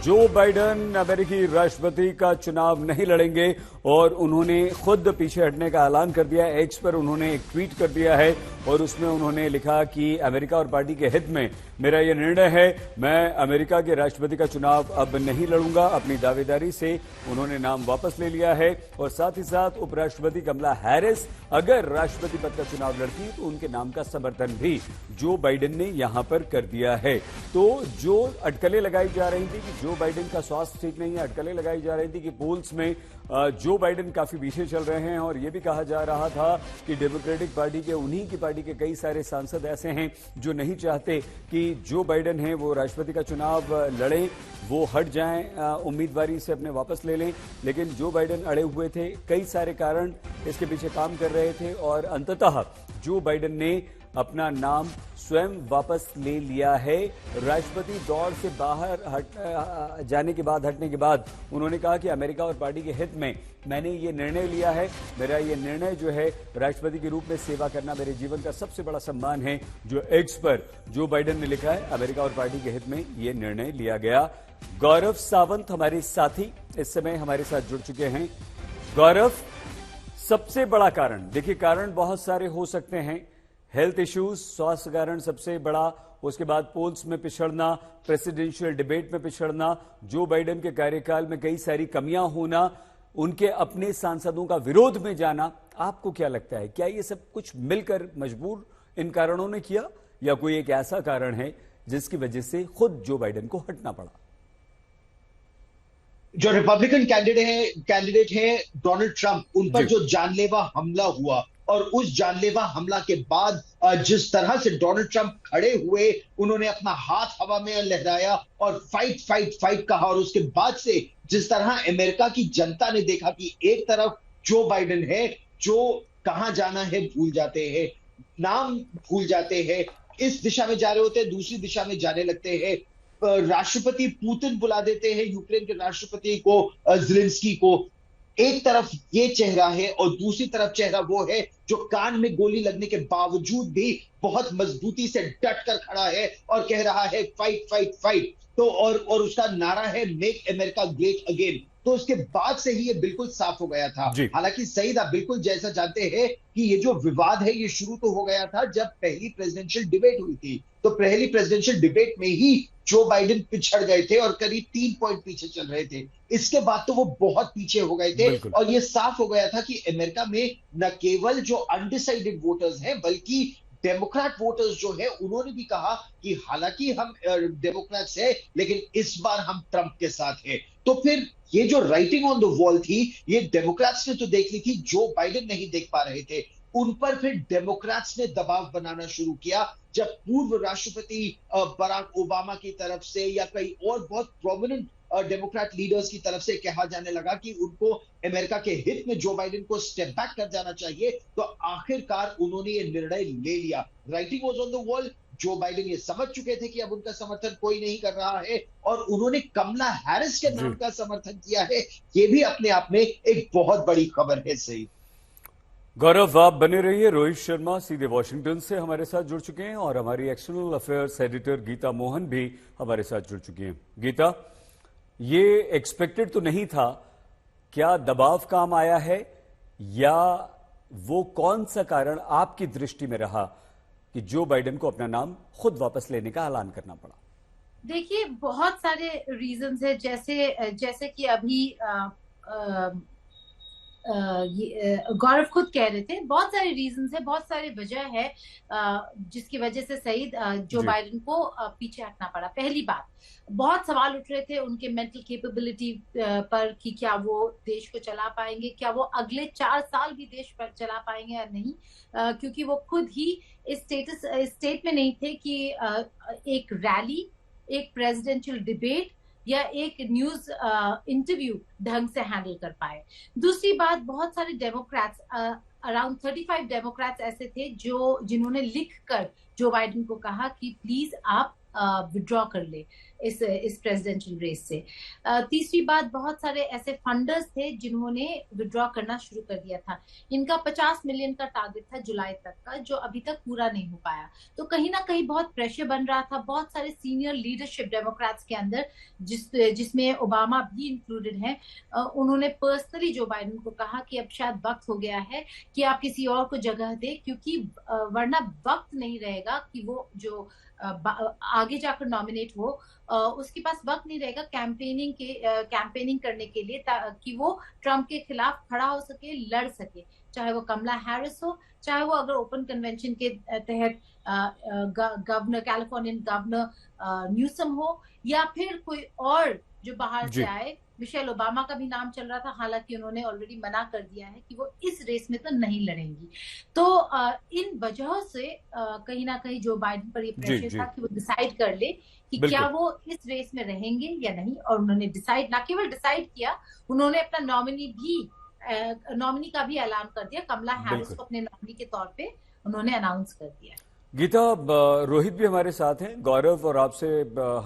Joe Biden अमेरिकी राष्ट्रपति का चुनाव नहीं लड़ेंगे और उन्होंने खुद पीछे हटने का ऐलान कर दिया। एक्स पर उन्होंने एक ट्वीट कर दिया है और उसमें उन्होंने लिखा कि अमेरिका और पार्टी के हित में मेरा यह निर्णय है, मैं अमेरिका के राष्ट्रपति का चुनाव अब नहीं लड़ूंगा। अपनी दावेदारी से उन्होंने नाम वापस ले लिया है और साथ ही साथ उपराष्ट्रपति कमला हैरिस अगर राष्ट्रपति पद का चुनाव लड़ती तो उनके नाम का समर्थन भी जो बाइडेन ने यहां पर कर दिया है। तो जो अटकलें लगाई जा रही थी कि जो बाइडेन का स्वास्थ्य ठीक नहीं है, अटकलें लगाई जा रही थी कि पोल्स में जो बाइडेन काफी पीछे चल रहे हैं और यह भी कहा जा रहा था कि डेमोक्रेटिक पार्टी के उन्हीं की पार्टी के कई सारे सांसद ऐसे हैं जो नहीं चाहते कि जो बाइडेन है वो राष्ट्रपति का चुनाव लड़ें, वो हट जाएं, उम्मीदवारी से अपने वापस ले लें। लेकिन जो बाइडेन अड़े हुए थे, कई सारे कारण इसके पीछे काम कर रहे थे और अंततः जो बाइडेन ने अपना नाम स्वयं वापस ले लिया है। राष्ट्रपति दौड़ से बाहर हटने के बाद उन्होंने कहा कि अमेरिका और पार्टी के हित में मैंने ये निर्णय लिया है। मेरा ये निर्णय जो है राष्ट्रपति के रूप में सेवा करना मेरे जीवन का सबसे बड़ा सम्मान है। जो एक्स पर जो बाइडेन ने लिखा है, अमेरिका और पार्टी के हित में ये निर्णय लिया गया। गौरव सावंत हमारे साथी इस समय हमारे साथ जुड़ चुके हैं। गौरव, सबसे बड़ा कारण, देखिए कारण बहुत सारे हो सकते हैं, हेल्थ इश्यूज, स्वास्थ्य कारण सबसे बड़ा, उसके बाद पोल्स में पिछड़ना, प्रेसिडेंशियल डिबेट में पिछड़ना, जो बाइडेन के कार्यकाल में कई सारी कमियां होना, उनके अपने सांसदों का विरोध में जाना। आपको क्या लगता है, क्या ये सब कुछ मिलकर मजबूर इन कारणों ने किया या कोई एक ऐसा कारण है जिसकी वजह से खुद जो बाइडेन को हटना पड़ा? जो रिपब्लिकन कैंडिडेट हैं डोनाल्ड ट्रंप, उन पर जो जानलेवा हमला हुआ और उस जानलेवा हमला के बाद जिस तरह से डोनाल्ड ट्रंप खड़े हुए, उन्होंने अपना हाथ हवा में लहराया और फाइट फाइट फाइट कहा। और उसके बाद से जिस तरह अमेरिका की जनता ने देखा कि एक तरफ जो बाइडेन है जो कहां जाना है भूल जाते हैं, नाम भूल जाते हैं, इस दिशा में जा रहे होते हैं, दूसरी दिशा में जाने लगते हैं। राष्ट्रपति पुतिन बुला देते हैं यूक्रेन के राष्ट्रपति को, ज़ेलेंस्की को। एक तरफ ये चेहरा है और दूसरी तरफ चेहरा वो है जो कान में गोली लगने के बावजूद भी बहुत मजबूती से डट कर खड़ा है और कह रहा है फाइट फाइट फाइट। तो और उसका नारा है मेक अमेरिका ग्रेट अगेन। तो उसके बाद से ही ये बिल्कुल साफ हो गया था। हालांकि सही था, बिल्कुल जैसा जानते हैं कि ये जो विवाद है ये शुरू तो हो गया था जब पहली प्रेसिडेंशियल डिबेट हुई थी। तो पहली प्रेसिडेंशियल डिबेट में ही जो बाइडेन पिछड़ गए थे और करीब 3 पॉइंट पीछे चल रहे थे। इसके बाद तो वो बहुत पीछे हो गए थे और ये साफ हो गया था कि अमेरिका में न केवल जो अनडिसाइडेड वोटर्स हैं बल्कि डेमोक्रेट वोटर्स जो है उन्होंने भी कहा कि हालांकि हम डेमोक्रेट्स हैं लेकिन इस बार हम ट्रंप के साथ हैं। तो फिर ये जो राइटिंग ऑन द वॉल थी ये डेमोक्रेट्स ने तो देख ली थी, जो बाइडेन नहीं देख पा रहे थे। उन पर फिर डेमोक्रेट्स ने दबाव बनाना शुरू किया जब पूर्व राष्ट्रपति बराक ओबामा की तरफ से या कई और बहुत प्रोमिनेंट डेमोक्रेट लीडर्स की तरफ से कहा जाने लगा कि उनको अमेरिका के हित में जो बाइडेन को स्टेप बैक कर जाना चाहिए। तो आखिरकार उन्होंने ये निर्णय ले लिया। Writing was on the wall. Joe Biden ये समझ चुके थे कि अब उनका समर्थन कोई नहीं कर रहा है और उन्होंने कमला हैरिस के नाम का समर्थन किया है। ये भी अपने आप में एक बहुत बड़ी खबर है। सही गौरव, आप बने रहिए। रोहित शर्मा सीधे वॉशिंगटन से हमारे साथ जुड़ चुके हैं और हमारी external affairs editor Geeta Mohan भी हमारे साथ जुड़ चुकी हैं। गीता, ये एक्सपेक्टेड तो नहीं था, क्या दबाव काम आया है या वो कौन सा कारण आपकी दृष्टि में रहा कि जो बाइडेन को अपना नाम खुद वापस लेने का ऐलान करना पड़ा? देखिए, बहुत सारे रीजंस है। जैसे कि अभी गौरव खुद कह रहे थे, बहुत सारे रीजंस है, बहुत सारे वजह है जिसकी वजह से सही जो बाइडेन को पीछे हटना पड़ा। पहली बात, बहुत सवाल उठ रहे थे उनके मेंटल कैपेबिलिटी पर कि क्या वो देश को चला पाएंगे, क्या वो अगले 4 साल भी देश पर चला पाएंगे या नहीं, क्योंकि वो खुद ही इस स्टेट में नहीं थे कि एक रैली, एक प्रेसिडेंशियल डिबेट या एक न्यूज इंटरव्यू ढंग से हैंडल कर पाए। दूसरी बात, बहुत सारे डेमोक्रेट्स, अराउंड 35 डेमोक्रेट्स ऐसे थे जिन्होंने लिखकर जो बाइडेन को कहा कि प्लीज आप विड्रॉ कर ले। इस प्रेसिडेंशियल रेस से। तीसरी बात, बहुत सारे ऐसे फंडर्स थे जिन्होंने विड्रॉ करना शुरू कर दिया था। इनका 50 मिलियन का टारगेट था जुलाई तक का, जो अभी तक पूरा नहीं हो पाया। तो कहीं ना कहीं बहुत प्रेशर बन रहा था बहुत सारे सीनियर लीडरशिप डेमोक्रेट्स के अंदर, जिसमें ओबामा भी इंक्लूडेड है। उन्होंने पर्सनली जो बाइडेन को कहा कि अब शायद वक्त हो गया है कि आप किसी और को जगह दे, क्योंकि वरना वक्त नहीं रहेगा कि वो जो आगे जाकर नॉमिनेट हो, उसके पास वक्त नहीं रहेगा कैंपेनिंग करने के लिए, ताकि वो ट्रंप के खिलाफ खड़ा हो सके, लड़ सके, चाहे वो कमला हैरिस हो, चाहे वो अगर ओपन कन्वेंशन के तहत गवर्नर, कैलिफोर्नियन गवर्नर न्यूसम हो, या फिर कोई और जो बाहर से आए। मिशेल ओबामा का भी नाम चल रहा था, हालांकि उन्होंने ऑलरेडी मना कर दिया है कि वो इस रेस में तो नहीं लड़ेंगी। तो इन वजहों से कहीं ना कहीं जो बाइडेन पर ये प्रेशर था कि वो डिसाइड कर ले कि क्या वो इस रेस में रहेंगे या नहीं। और उन्होंने डिसाइड, ना केवल डिसाइड किया, उन्होंने अपना नॉमिनी का भी ऐलान कर दिया। कमला हैरिस को अपने नॉमिनी के तौर पे उन्होंने अनाउंस कर दिया। गीता, रोहित भी हमारे साथ हैं, गौरव और आपसे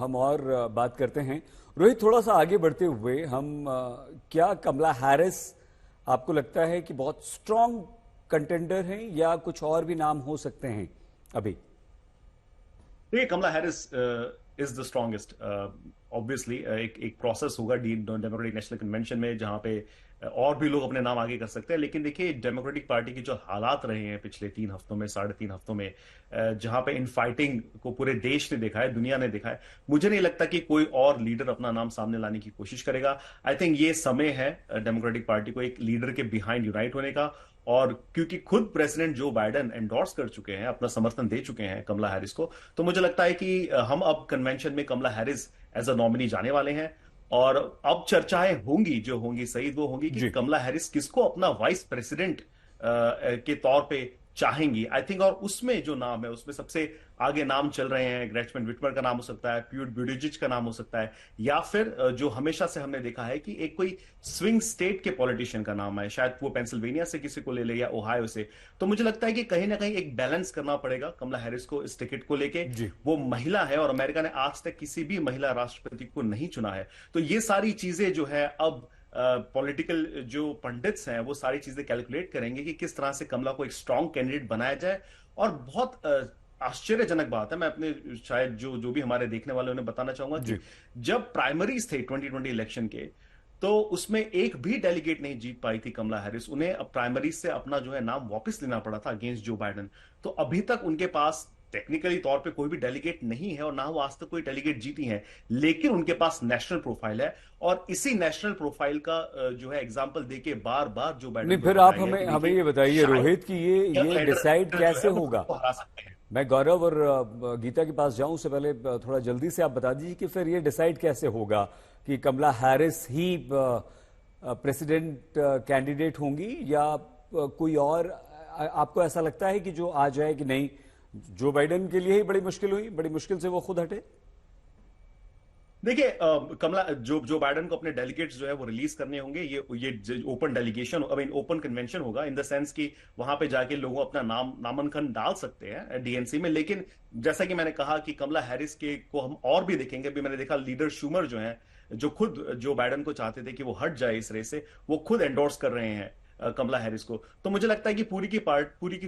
हम और बात करते हैं। रोहित, थोड़ा सा आगे बढ़ते हुए हम क्या कमला हैरिस आपको लगता है कि बहुत स्ट्रांग कंटेंडर हैं या कुछ और भी नाम हो सकते हैं अभी? देखिए, Kamala Harris is the strongest. Obviously एक प्रोसेस होगा डेमोक्रेटिक नेशनल कन्वेंशन में, जहां पे और भी लोग अपने नाम आगे कर सकते हैं। लेकिन देखिए, डेमोक्रेटिक पार्टी के जो हालात रहे हैं पिछले 3 हफ्तों में, 3.5 हफ्तों में, जहां पे इनफाइटिंग को पूरे देश ने देखा है, दुनिया ने देखा है, मुझे नहीं लगता कि कोई और लीडर अपना नाम सामने लाने की कोशिश करेगा। आई थिंक ये समय है डेमोक्रेटिक पार्टी को एक लीडर के बिहाइंड यूनाइट होने का। और क्योंकि खुद प्रेसिडेंट जो बाइडेन एंडोर्स कर चुके हैं, अपना समर्थन दे चुके हैं कमला हैरिस को, तो मुझे लगता है कि हम अब कन्वेंशन में कमला हैरिस एज अ नॉमिनी जाने वाले हैं। और अब चर्चाएं होंगी, जो होंगी सही वो होंगी कि कमला हैरिस किसको अपना वाइस प्रेसिडेंट के तौर पे चाहेंगी, आई थिंक। और उसमें जो नाम है, उसमें सबसे आगे नाम चल रहे हैं, ग्रेचमैन विटमर का नाम हो सकता है, प्यूट ब्यूटिजिज का नाम हो सकता है, या फिर जो हमेशा से हमने देखा है कि एक कोई स्विंग स्टेट के पॉलिटिशियन का नाम है, शायद वो पेंसिल्वेनिया से किसी को ले ले या ओहायो से। तो मुझे लगता है कि कहीं ना कहीं एक बैलेंस करना पड़ेगा कमला हैरिस को इस टिकट को लेके। वो महिला है और अमेरिका ने आज तक किसी भी महिला राष्ट्रपति को नहीं चुना है। तो ये सारी चीजें जो है, अब पॉलिटिकल जो पंडित्स हैं वो सारी चीजें कैलकुलेट करेंगे कि किस तरह से कमला को एक स्ट्रांग कैंडिडेट बनाया जाए। और बहुत आश्चर्यजनक बात है, मैं अपने शायद जो भी हमारे देखने वाले उन्हें बताना चाहूंगा कि जब प्राइमरीज थे 2020 इलेक्शन के, तो उसमें एक भी डेलीगेट नहीं जीत पाई थी कमला हैरिस। उन्हें प्राइमरीज से अपना जो है नाम वापस लेना पड़ा था अगेंस्ट जो बाइडेन। तो अभी तक उनके पास टेक्निकली तौर पे कोई भी डेलीगेट नहीं है और ना वो आज तक कोई डेलीगेट जीती है, लेकिन उनके पास नेशनल प्रोफाइल है। और इसी नेशनल प्रोफाइल का जो है एग्जांपल देके बार बार जो बाइडेन। नहीं, फिर आप हमें ये बताइए रोहित कि ये डिसाइड कैसे होगा। मैं गौरव और गीता के पास जाऊं उससे पहले थोड़ा जल्दी से आप बता दीजिए कि फिर ये डिसाइड कैसे होगा कि कमला हैरिस ही प्रेसिडेंट कैंडिडेट होंगी या कोई और। आपको ऐसा लगता है कि जो आ जाए कि नहीं, जो बाइडेन के लिए ही बड़ी मुश्किल हुई, बड़ी मुश्किल से वो खुद हटे? देखिए, कमला जो बाइडेन को अपने डेलीगेट्स जो है वो रिलीज करने होंगे। ये open delegation, I mean open convention होगा, इन द सेंस कि वहां पे जाके लोग अपना नामांकन डाल सकते हैं डीएनसी में। लेकिन जैसा कि मैंने कहा कि कमला हैरिस के को हम और भी देखेंगे। अभी मैंने देखा लीडर शूमर जो है, जो खुद जो बाइडेन को चाहते थे कि वो हट जाए इस रेस से, वो खुद एंडोर्स कर रहे हैं कमला हैरिस को। तो मुझे लगता है कि पूरी की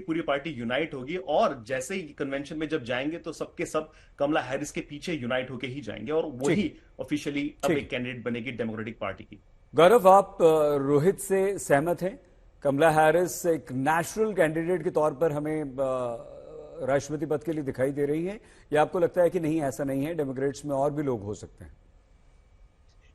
पूरी पार्टी यूनाइट होगी। और जैसे ही कन्वेंशन में जब जाएंगे तो सबके सब कमला हैरिस के पीछे यूनाइट होके ही जाएंगे और वही ऑफिशियली अब एक कैंडिडेट बनेगी डेमोक्रेटिक पार्टी की। गौरव, आप रोहित से सहमत हैं? कमला हैरिस एक नेचुरल कैंडिडेट के तौर पर हमें राष्ट्रपति पद के लिए दिखाई दे रही है, या आपको लगता है कि नहीं, ऐसा नहीं है, डेमोक्रेट्स में और भी लोग हो सकते हैं?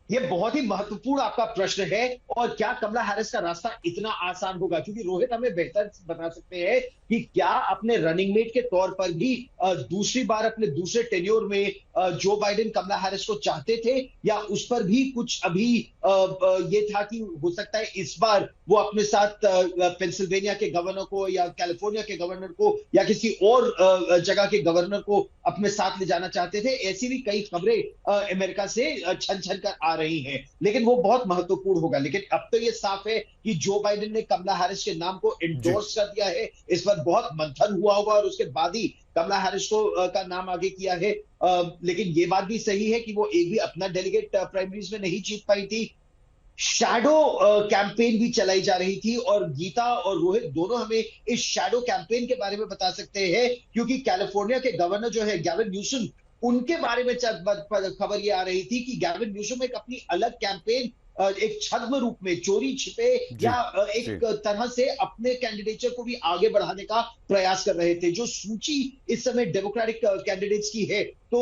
ये बहुत ही महत्वपूर्ण आपका प्रश्न है। और क्या कमला हैरिस का रास्ता इतना आसान होगा? क्योंकि रोहित हमें बेहतर बता सकते हैं कि क्या अपने रनिंग मेट के तौर पर भी दूसरी बार अपने दूसरे टेन्योर में जो बाइडेन कमला हैरिस को चाहते थे, या उस पर भी कुछ अभी ये था कि हो सकता है इस बार वो अपने साथ पेंसिल्वेनिया के गवर्नर को या कैलिफोर्निया के गवर्नर को या किसी और जगह के गवर्नर को अपने साथ ले जाना चाहते थे। ऐसी भी कई खबरें अमेरिका से छन छन कर आ रही हैं, लेकिन वो बहुत महत्वपूर्ण होगा। लेकिन अब तो ये साफ है कि जो बाइडेन ने कमला हैरिस के नाम को एंडोर्स कर दिया है। इस पर बहुत मंथन हुआ होगा और उसके बाद ही कमला हैरिस को का नाम आगे किया है। लेकिन ये बात भी सही है कि वो एक भी अपना डेलीगेट प्राइमरीज में नहीं जीत पाई थी। शैडो कैंपेन भी चलाई जा रही थी और गीता और रोहित दोनों हमें इस शैडो कैंपेन के बारे में बता सकते हैं, क्योंकि कैलिफोर्निया के गवर्नर जो है गैविन न्यूसम, उनके बारे में खबर ये आ रही थी कि गैविन न्यूसम एक अपनी अलग कैंपेन एक छद्म रूप में चोरी छिपे या एक तरह से अपने कैंडिडेचर को भी आगे बढ़ाने का प्रयास कर रहे थे। जो सूची इस समय डेमोक्रेटिक कैंडिडेट्स की है तो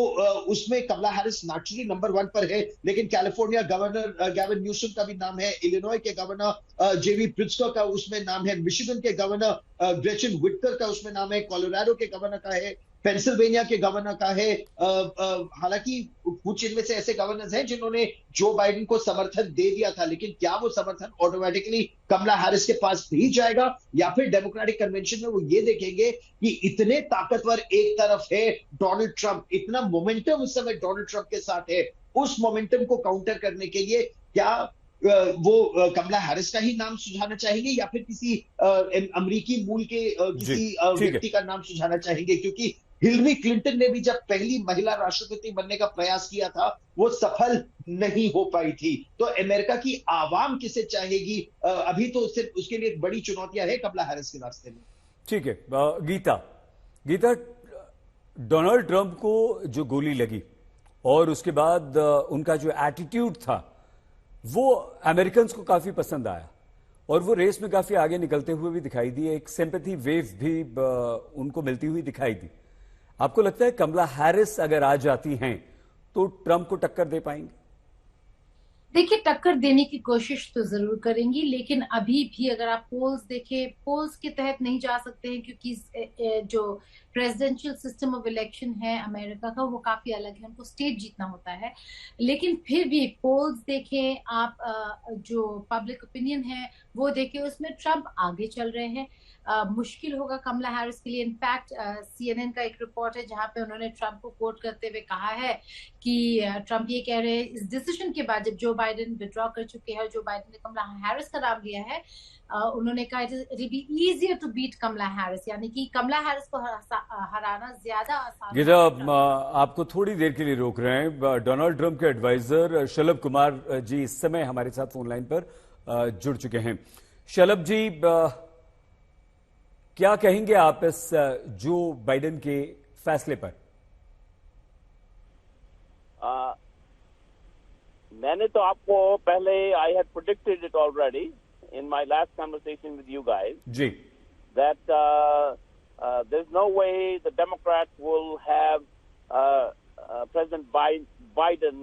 उसमें कमला हैरिस नेचुरली नंबर 1 पर है, लेकिन कैलिफोर्निया गवर्नर गैविन न्यूसम का भी नाम है, इलिनॉय के गवर्नर जेबी प्रिट्जकर का उसमें नाम है, मिशिगन के गवर्नर ग्रेचन विटकर का उसमें नाम है, कोलोराडो के गवर्नर का है, पेंसिल्वेनिया के गवर्नर का है। हालांकि कुछ इनमें से ऐसे गवर्नर्स हैं जिन्होंने जो बाइडेन को समर्थन दे दिया था, लेकिन क्या वो समर्थन ऑटोमेटिकली कमला हैरिस के पास भी जाएगा या फिर डेमोक्रेटिक कन्वेंशन में वो ये देखेंगे कि इतने ताकतवर एक तरफ है डोनाल्ड ट्रंप, इतना मोमेंटम उस समय डोनाल्ड ट्रंप के साथ है, उस मोमेंटम को काउंटर करने के लिए क्या वो कमला हैरिस का ही नाम सुझाना चाहेंगे या फिर किसी अमेरिकी मूल के किसी व्यक्ति का नाम सुझाना चाहेंगे? क्योंकि हिलरी क्लिंटन ने भी जब पहली महिला राष्ट्रपति बनने का प्रयास किया था वो सफल नहीं हो पाई थी। तो अमेरिका की आवाम किसे चाहेगी? अभी तो सिर्फ उसके लिए बड़ी चुनौतियां हैं कमला हैरिस के रास्ते में। ठीक है गीता, डोनाल्ड ट्रंप को जो गोली लगी और उसके बाद उनका जो एटीट्यूड था वो अमेरिकन्स को काफी पसंद आया और वो रेस में काफी आगे निकलते हुए भी दिखाई दिए, एक सिंपैथी वेव भी उनको मिलती हुई दिखाई दी। आपको लगता है कमला हैरिस अगर आ जाती हैं तो ट्रंप को टक्कर दे पाएंगे? देखिए, टक्कर देने की कोशिश तो जरूर करेंगी, लेकिन अभी भी अगर आप पोल्स देखें, पोल्स के तहत नहीं जा सकते हैं क्योंकि जो प्रेसिडेंशियल सिस्टम ऑफ इलेक्शन है अमेरिका का वो काफी अलग है, उनको स्टेट जीतना होता है। लेकिन फिर भी पोल्स देखें आप, जो पब्लिक ओपिनियन है वो देखें, उसमें ट्रंप आगे चल रहे हैं। मुश्किल होगा कमला हैरिस के लिए। इनफैक्ट CNN का एक रिपोर्ट है जहां पे उन्होंने ट्रंप को कोट करते हुए कहा है कि ट्रंप ये कह रहे हैं इस डिसीजन के बाद जब जो बाइडेन विड्रॉ कर चुके हैं, जो बाइडेन ने कमला हैरिस का नाम लिया है, उन्होंने कहा it will be easier to beat Kamala Harris, यानी कि कमला हैरिस को हराना ज्यादा आसान। गीता, आपको थोड़ी देर के लिए रोक रहे हैं। डोनाल्ड ट्रंप के एडवाइजर शलभ कुमार जी इस समय हमारे साथ फोन लाइन पर जुड़ चुके हैं। शलभ जी, क्या कहेंगे आप इस जो बाइडेन के फैसले पर? मैंने तो आपको पहले I had predicted it already in my last conversation with you guys, that there's no way the Democrats will have President Biden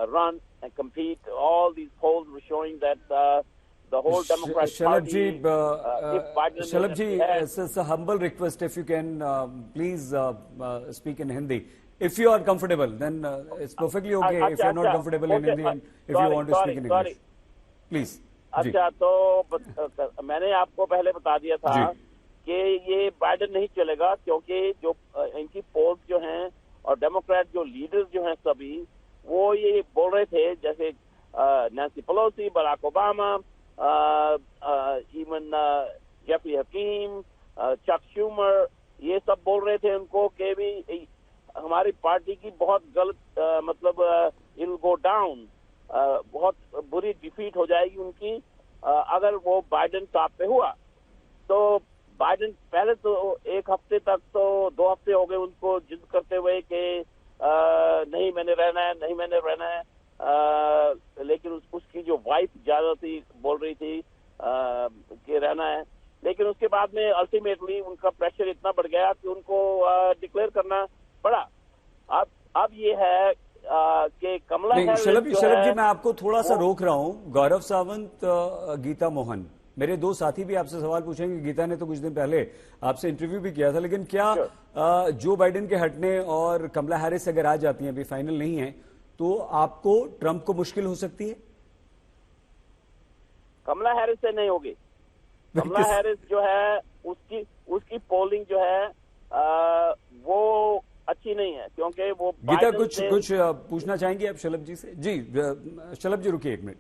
run and compete. All these polls were showing that the whole Democrat Party. Shalabh ji, it's a humble request if you can please speak in Hindi. If you are comfortable, then it's perfectly okay. If you are not comfortable in Hindi, and if you want to speak in English, please. अच्छा, तो मैंने आपको पहले बता दिया था कि ये बाइडेन नहीं चलेगा, क्योंकि जो इनकी पोल्स जो हैं और डेमोक्रेट जो लीडर्स जो हैं सभी वो ये बोल रहे थे, जैसे Nancy Pelosi, Barack Obama, even Jeffrey Hakeem, Chuck Schumer, ये सब बोल रहे थे उनको कि भी हमारी पार्टी की बहुत गलत मतलब इट विल गो डाउन, बहुत बुरी डिफीट हो जाएगी उनकी अगर वो बाइडेन टॉप पे हुआ। तो बाइडेन पहले तो एक हफ्ते तक, तो 2 हफ्ते हो गए उनको जिद करते हुए कि नहीं मैंने रहना है, नहीं मैंने रहना है, लेकिन उसकी जो वाइफ ज्यादा थी बोल रही थी कि रहना है। लेकिन उसके बाद में अल्टीमेटली उनका प्रेशर इतना बढ़ गया कि उनको डिक्लेयर करना पड़ा। अब ये है कि कमला हैरिस। शलभ जी, मैं आपको थोड़ा सा रोक रहा हूं। गौरव सावंत, गीता मोहन, मेरे 2 साथी भी आपसे सवाल पूछेंगे। गीता ने तो कुछ दिन पहले आपसे इंटरव्यू भी किया था, लेकिन क्या जो बाइडेन के हटने और कमला हैरिस अगर आ जाती हैं, अभी फाइनल नहीं है, तो आपको ट्रंप को मुश्किल हो सकती है? कमला हैरिस से नहीं होगी। कमला हैरिस जो है उसकी पोलिंग जो है वो अच्छी नहीं है, क्योंकि वो गीता कुछ पूछना चाहेंगे आप शलभ जी से? जी शलभ जी रुकिए 1 मिनट।